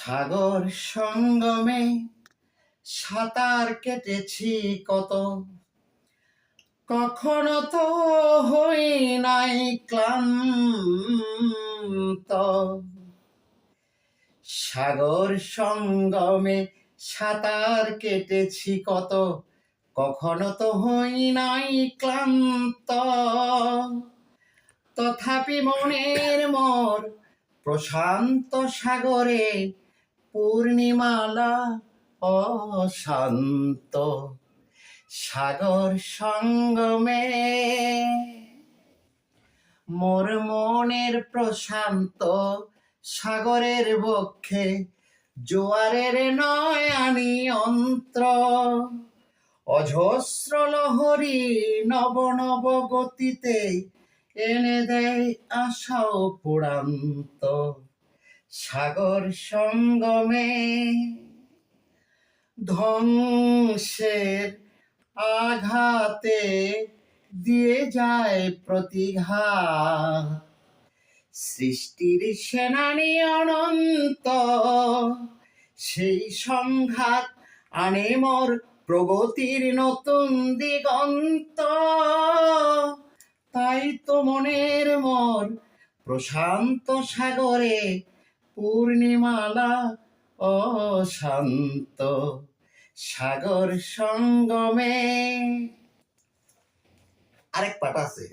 সাগর সঙ্গমে সাঁতার কেটেছি কত, কখনো তো হই নাই ক্লান্ত। সাগর সঙ্গমে সাঁতার কেটেছি কত, কখনো তো হই নাই ক্লান্ত। তথাপি মনের মোর প্রশান্ত সাগরে পূর্ণিমালা অশান্ত। সাগর সঙ্গমে মোর মনের প্রশান্ত সাগরের বক্ষে জোয়ারের নয় আনি অন্ত্র। অজস্র লহরী নব নব গতিতে এনে দেয় আশাও পুরান্ত। সাগর সঙ্গমে ধ্বংসের আঘাতে দিয়ে যায় প্রতিঘাত। সৃষ্টির সেনানি অনন্ত, সেই সংঘাত আনে মোর প্রগতির নতুন দিগন্ত। তাই তো মনের মোর প্রশান্ত সাগরে পূর্ণিমালা অশান্ত। সাগর সঙ্গমে আরেক পাঠ আছে।